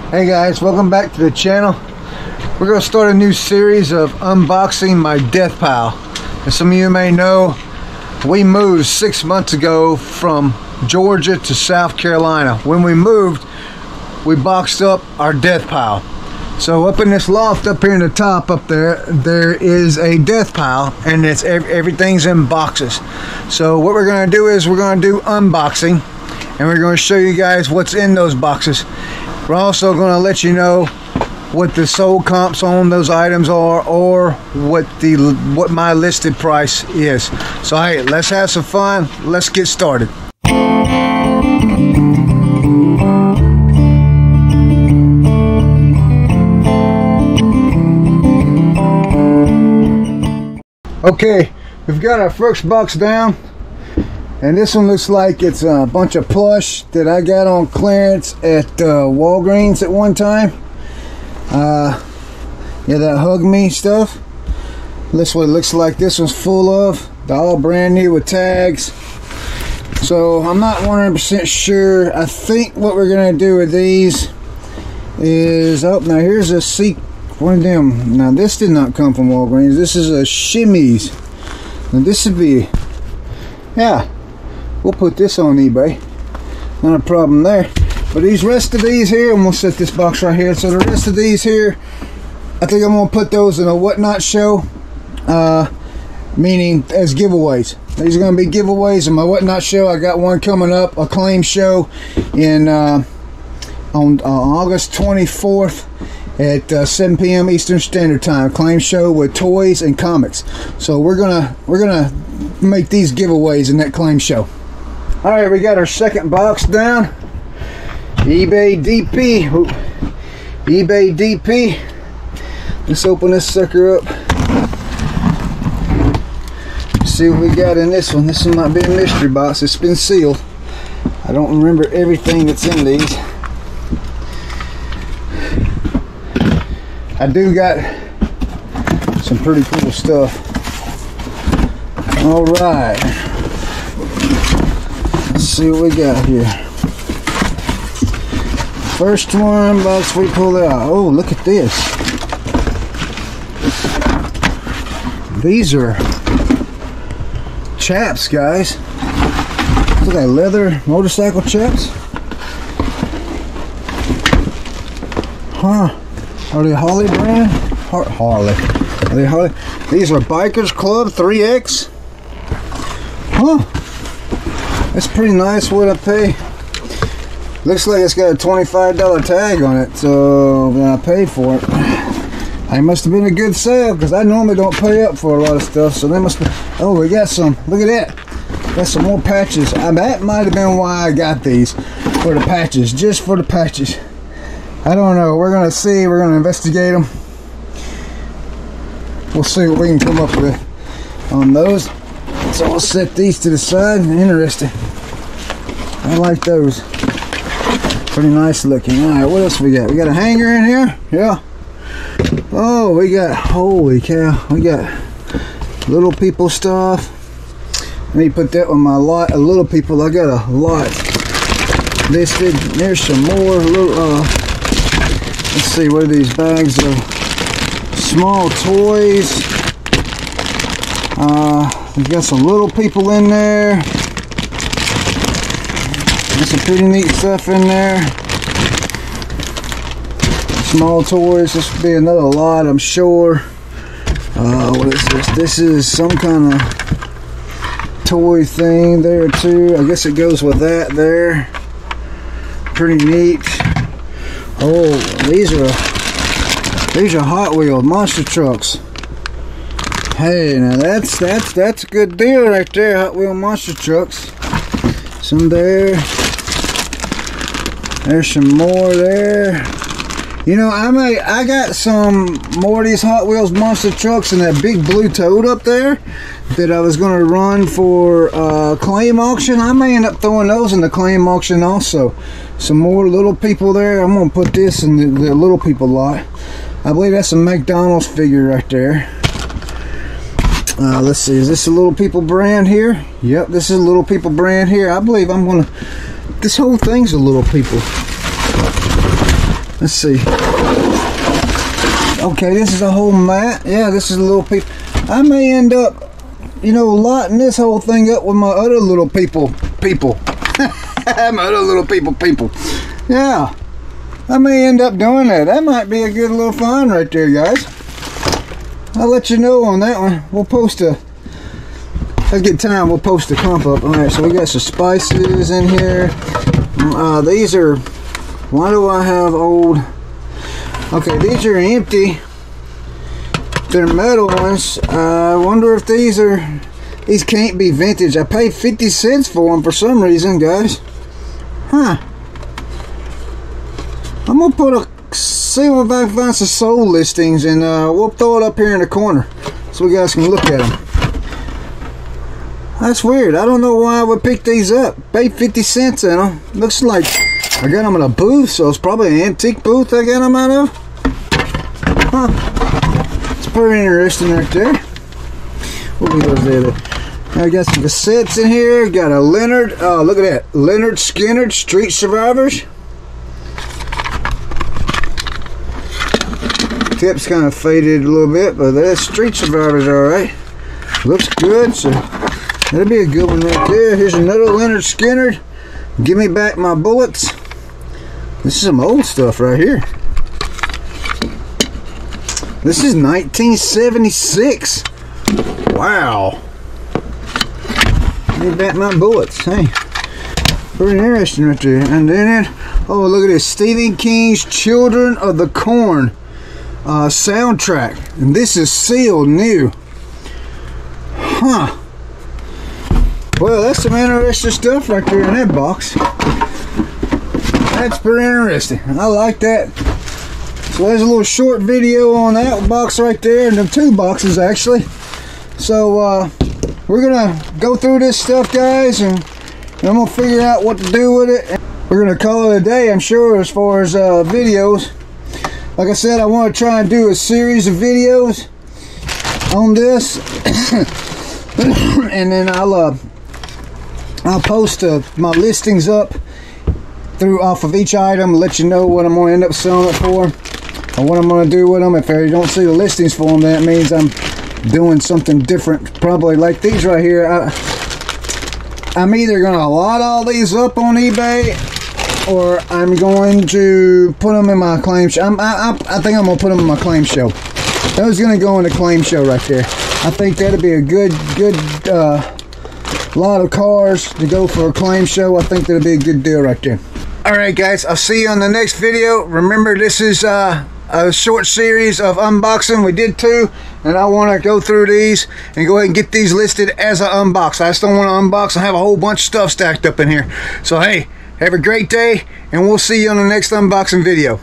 Hey guys, welcome back to the channel. We're going to start a new series of unboxing my death pile. As some of you may know, we moved 6 months ago from Georgia to South Carolina. When we moved, we boxed up our death pile. So up in this loft up here in the top up there is a death pile, and it's everything's in boxes. So what we're going to do is we're going to do unboxing, and we're going to show you guys what's in those boxes. We're also going to let you know what the sold comps on those items are, or what my listed price is. So hey, let's have some fun. Let's get started. Okay, we've got our first box down, and this one looks like it's a bunch of plush that I got on clearance at Walgreens at one time. Yeah, that hug me stuff. That's what it looks like. This one's full of. They're all brand new with tags. So I'm not 100% sure. I think what we're gonna do with these is, oh, now here's a one of them. Now this did not come from Walgreens. This is a Shimmies. Now this would be, yeah, we'll put this on eBay. Not a problem there. But these rest of these here, I'm gonna set this box right here. So the rest of these here, I think I'm gonna put those in a whatnot show, meaning as giveaways. These are gonna be giveaways in my whatnot show. I got one coming up, a claim show in on August 24th. At 7 p.m. Eastern Standard Time. Claim show with toys and comics. So we're gonna make these giveaways in that claim show. All right, we got our second box down. eBay DP. Ooh. eBay DP. Let's open this sucker up. See what we got in this one. This one might be a mystery box. It's been sealed. I don't remember everything that's in these. I do got some pretty cool stuff. All right, let's see what we got here. First one box we pull out. Oh, look at this. These are chaps, guys. Look at leather motorcycle chaps. Huh. Are they Harley brand? Harley. Are they Harley? These are Bikers Club 3X. Huh. That's pretty nice. What I pay? Looks like it's got a $25 tag on it, so I paid for it. I must have been a good sale, because I normally don't pay up for a lot of stuff. So they must have. Oh, we got some. Look at that. Got some more patches. That might have been why I got these, for the patches, just for the patches. I don't know. We're gonna see. We're gonna investigate them. We'll see what we can come up with on those. So I'll set these to the side. Interesting. I like those. Pretty nice looking. All right, what else we got? We got a hanger in here. Yeah. Oh, we got. Holy cow! We got little people stuff. Let me put that on my lot of little people. I got a lot listed. There's some more little. Let's see, what are these bags of small toys? We've got some little people in there. There's some pretty neat stuff in there. Small toys. This will be another lot, I'm sure. What is this? This is some kind of toy thing there too. I guess it goes with that there. Pretty neat. Oh, these are Hot Wheels monster trucks. Hey, now that's a good deal right there. Hot Wheel monster trucks. Some there. There's some more there. You know, I got some more of these Hot Wheels monster trucks and that big blue toad up there that I was going to run for claim auction. I may end up throwing those in the claim auction also. Some more little people there. I'm going to put this in the little people lot. I believe that's a McDonald's figure right there. Let's see, is this a Little People brand here? Yep, this is a Little People brand here. I believe I'm going to, this whole thing's a Little People. Let's see. Okay, this is a whole mat. Yeah, this is a little piece. I may end up, you know, lotting this whole thing up with my other little people. My other little people. Yeah, I may end up doing that. That might be a good little find right there, guys. I'll let you know on that one. We'll post a, if I get time, we'll post a comp up. Alright, so we got some spices in here. These are, why do I have old, okay, these are empty. They're metal ones. I wonder if these can't be vintage. I paid 50 cents for them for some reason, guys. Huh. I'm gonna see if I can find some sold listings, and we'll throw it up here in the corner so you guys can look at them. That's weird. I don't know why I would pick these up. Paid 50 cents in them. Looks like I got them in a booth, so it's probably an antique booth I got them out of. Huh. It's pretty interesting right there. What was that? I got some cassettes in here. Got a Leonard. Oh, look at that. Leonard Skinner, Street Survivors. Tip's kind of faded a little bit, but that Street Survivors are alright. Looks good, so that'll be a good one right there. Here's another Leonard Skinner. Give me back my bullets. This is some old stuff right here. This is 1976. Wow. Give me back my bullets. Hey, pretty interesting right there. And then, oh, look at this. Stephen King's Children of the Corn soundtrack. And this is sealed new. Huh. Well, that's some interesting stuff right there in that box. That's pretty interesting. I like that. So there's a little short video on that box right there, and them two boxes actually. So we're gonna go through this stuff, guys, and I'm gonna figure out what to do with it. We're gonna call it a day, I'm sure, as far as videos. Like I said, I want to try and do a series of videos on this, and then I'll post my listings up off of each item, let you know what I'm going to end up selling it for, or what I'm going to do with them. If I don't see the listings for them, that means I'm doing something different. Probably like these right here. I'm either going to lot all these up on eBay, or I'm going to put them in my claim show. I think I'm going to put them in my claim show. Those going to go in the claim show right there. I think that'll be a good lot of cars to go for a claim show. I think that'll be a good deal right there. Alright guys, I'll see you on the next video. Remember, this is a short series of unboxing. We did two, and I want to go through these and go ahead and get these listed as an unbox. I just don't want to unbox and have a whole bunch of stuff stacked up in here. So hey, have a great day, and we'll see you on the next unboxing video.